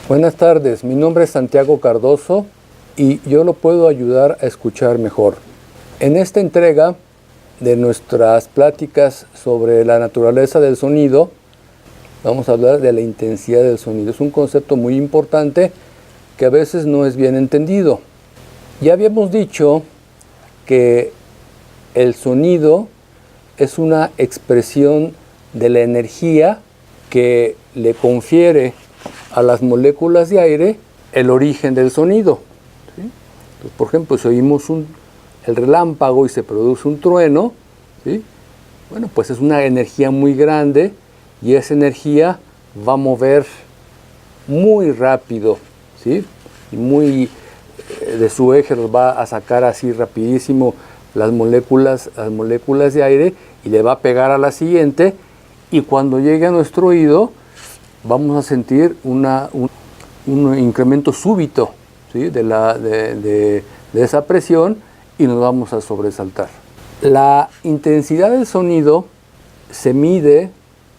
Buenas tardes, mi nombre es Santiago Cardoso y yo lo puedo ayudar a escuchar mejor. En esta entrega de nuestras pláticas sobre la naturaleza del sonido, vamos a hablar de la intensidad del sonido. Es un concepto muy importante que a veces no es bien entendido. Ya habíamos dicho que el sonido es una expresión de la energía que le confiere a las moléculas de aire el origen del sonido. ¿Sí? Entonces, por ejemplo, si oímos el relámpago y se produce un trueno, ¿sí? Bueno, pues es una energía muy grande y esa energía va a mover muy rápido, ¿sí? Y de su eje los va a sacar así rapidísimo las moléculas de aire y le va a pegar a la siguiente, y cuando llegue a nuestro oído vamos a sentir un incremento súbito, ¿sí? de esa presión, y nos vamos a sobresaltar. La intensidad del sonido se mide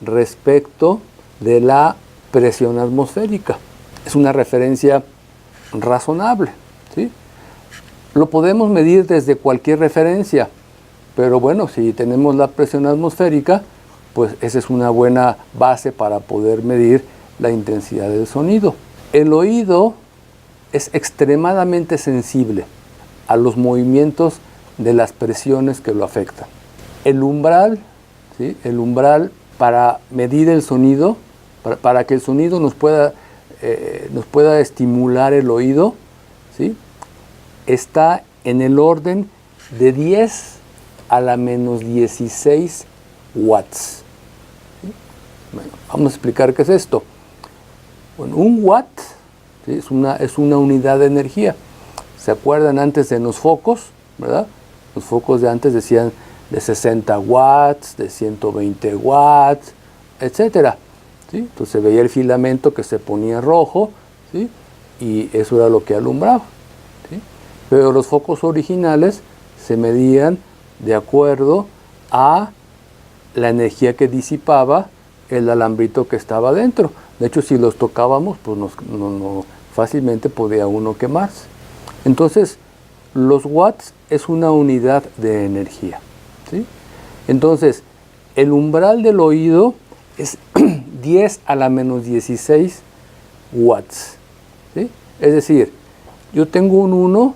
respecto de la presión atmosférica. Es una referencia razonable, ¿sí? Lo podemos medir desde cualquier referencia, pero bueno, si tenemos la presión atmosférica, pues esa es una buena base para poder medir la intensidad del sonido. El oído es extremadamente sensible a los movimientos de las presiones que lo afectan. El umbral, ¿sí? El umbral para medir el sonido, para que el sonido nos pueda estimular el oído, ¿sí? Está en el orden de 10 a la menos 16 watts. ¿Sí? Bueno, vamos a explicar qué es esto. Bueno, un watt, ¿sí? es una unidad de energía. ¿Se acuerdan antes de los focos? ¿Verdad? Los focos de antes decían de 60 watts, de 120 watts, etc. ¿Sí? Entonces se veía el filamento que se ponía rojo, ¿sí? Y eso era lo que alumbraba. ¿Sí? Pero los focos originales se medían de acuerdo a la energía que disipaba el alambrito que estaba dentro. De hecho, si los tocábamos, pues fácilmente podía uno quemarse. Entonces, los watts es una unidad de energía, ¿sí? Entonces, el umbral del oído es 10 a la menos 16 watts, ¿sí? Es decir, yo tengo un 1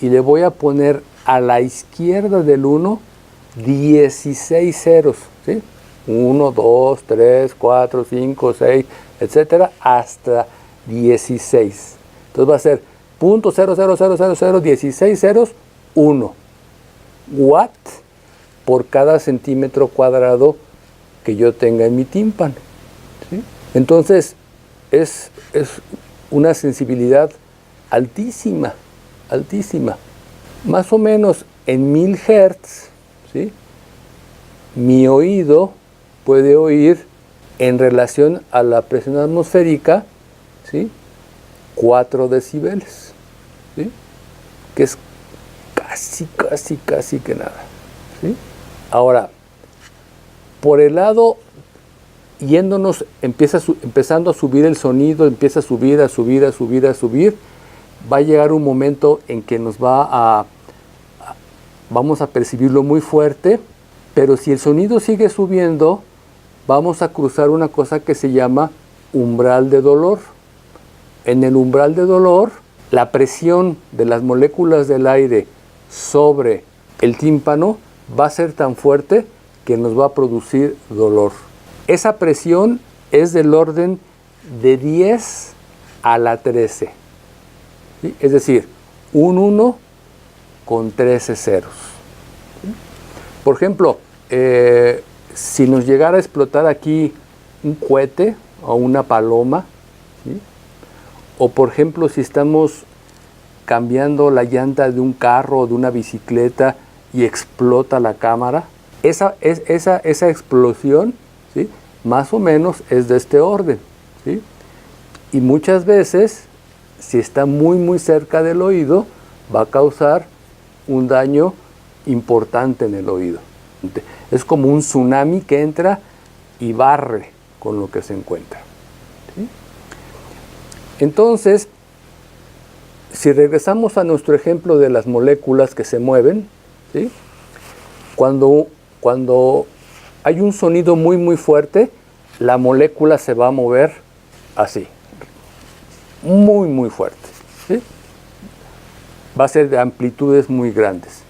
y le voy a poner a la izquierda del 1 16 ceros, ¿sí? 1, 2, 3, 4, 5, 6, etcétera, hasta 16. Entonces va a ser .0000016 ceros 1 watt por cada centímetro cuadrado que yo tenga en mi tímpano, ¿sí? Entonces es una sensibilidad altísima, altísima. Más o menos en 1000 Hz, ¿sí? Mi oído puede oír en relación a la presión atmosférica, ¿sí? 4 decibeles, ¿sí? Que es casi que nada, ¿sí? Ahora, por el lado, yéndonos, empezando a subir el sonido, empieza a subir, va a llegar un momento en que vamos a percibirlo muy fuerte, pero si el sonido sigue subiendo, vamos a cruzar una cosa que se llama umbral de dolor. En el umbral de dolor, la presión de las moléculas del aire sobre el tímpano va a ser tan fuerte que nos va a producir dolor. Esa presión es del orden de 10 a la 13. ¿Sí? Es decir, un 1 con 13 ceros. ¿Sí? Por ejemplo, si nos llegara a explotar aquí un cohete o una paloma, ¿sí? O por ejemplo, si estamos cambiando la llanta de un carro o de una bicicleta y explota la cámara, esa explosión, ¿sí? Más o menos es de este orden, ¿sí? Y muchas veces, si está muy cerca del oído, va a causar un daño importante en el oído. Es como un tsunami que entra y barre con lo que se encuentra, ¿sí? Entonces, si regresamos a nuestro ejemplo de las moléculas que se mueven, ¿sí? Cuando hay un sonido muy muy fuerte, la molécula se va a mover así, muy muy fuerte, ¿sí? Va a ser de amplitudes muy grandes.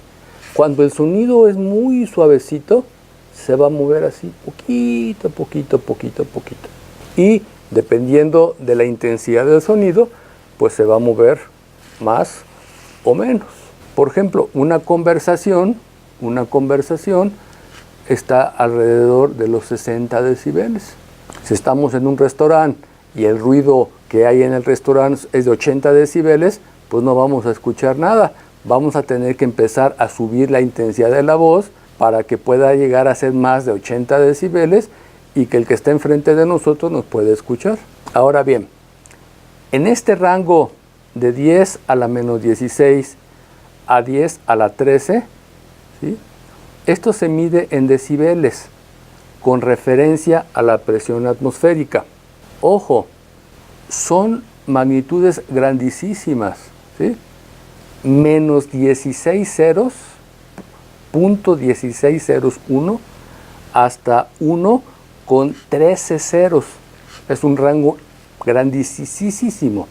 Cuando el sonido es muy suavecito, se va a mover así, poquito, poquito, poquito, poquito. Y dependiendo de la intensidad del sonido, pues se va a mover más o menos. Por ejemplo, una conversación está alrededor de los 60 decibeles. Si estamos en un restaurante y el ruido que hay en el restaurante es de 80 decibeles, pues no vamos a escuchar nada. Vamos a tener que empezar a subir la intensidad de la voz para que pueda llegar a ser más de 80 decibeles y que el que está enfrente de nosotros nos pueda escuchar. Ahora bien, en este rango de 10 a la menos 16 a 10 a la 13, ¿sí? Esto se mide en decibeles con referencia a la presión atmosférica. Ojo, son magnitudes grandísimas, ¿sí? Menos 16 ceros, punto 1601 hasta 1 con 13 ceros. Es un rango grandísimo,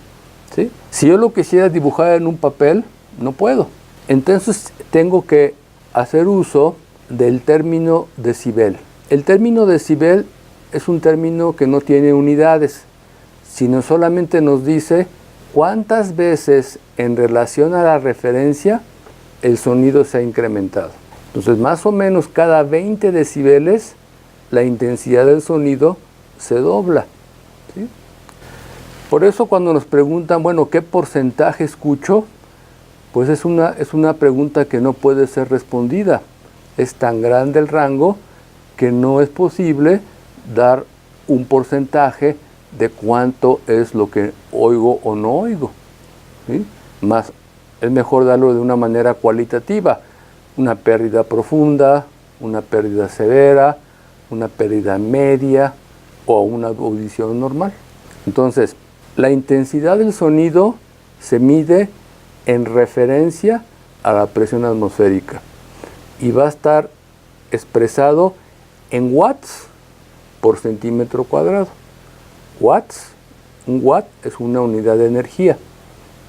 ¿sí? Si yo lo quisiera dibujar en un papel, no puedo. Entonces tengo que hacer uso del término decibel. El término decibel es un término que no tiene unidades, sino solamente nos dice cuántas veces en relación a la referencia el sonido se ha incrementado. Entonces, más o menos cada 20 decibeles la intensidad del sonido se dobla, ¿sí? Por eso cuando nos preguntan, bueno, ¿qué porcentaje escucho? Pues es una pregunta que no puede ser respondida. Es tan grande el rango que no es posible dar un porcentaje de cuánto es lo que oigo o no oigo, ¿sí? Más es mejor darlo de una manera cualitativa. Una pérdida profunda, una pérdida severa, una pérdida media o una audición normal. Entonces, la intensidad del sonido se mide en referencia a la presión atmosférica y va a estar expresado en watts por centímetro cuadrado. Watts, un watt es una unidad de energía,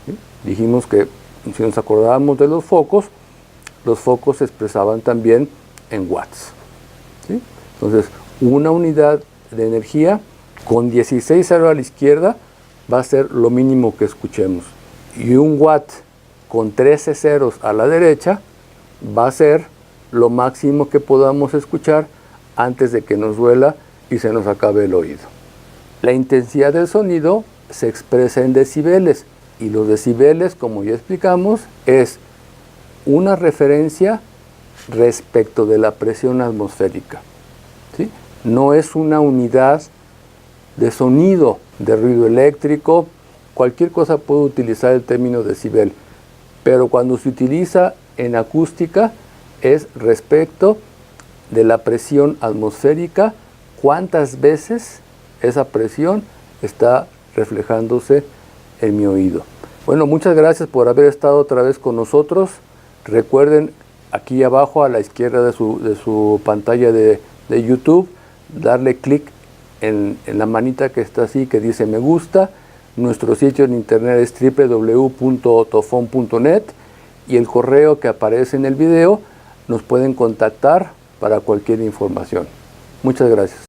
¿sí? Dijimos que si nos acordábamos de los focos se expresaban también en watts, ¿sí? Entonces, una unidad de energía con 16 ceros a la izquierda va a ser lo mínimo que escuchemos. Y un watt con 13 ceros a la derecha va a ser lo máximo que podamos escuchar antes de que nos duela y se nos acabe el oído. La intensidad del sonido se expresa en decibeles y los decibeles, como ya explicamos, es una referencia respecto de la presión atmosférica, ¿sí? No es una unidad de sonido, de ruido eléctrico. Cualquier cosa puede utilizar el término decibel, pero cuando se utiliza en acústica es respecto de la presión atmosférica, cuántas veces esa presión está reflejándose en mi oído. Bueno, muchas gracias por haber estado otra vez con nosotros. Recuerden, aquí abajo a la izquierda de su pantalla de YouTube, darle clic en la manita que está así, que dice me gusta. Nuestro sitio en internet es www.otofon.net y el correo que aparece en el video nos pueden contactar para cualquier información. Muchas gracias.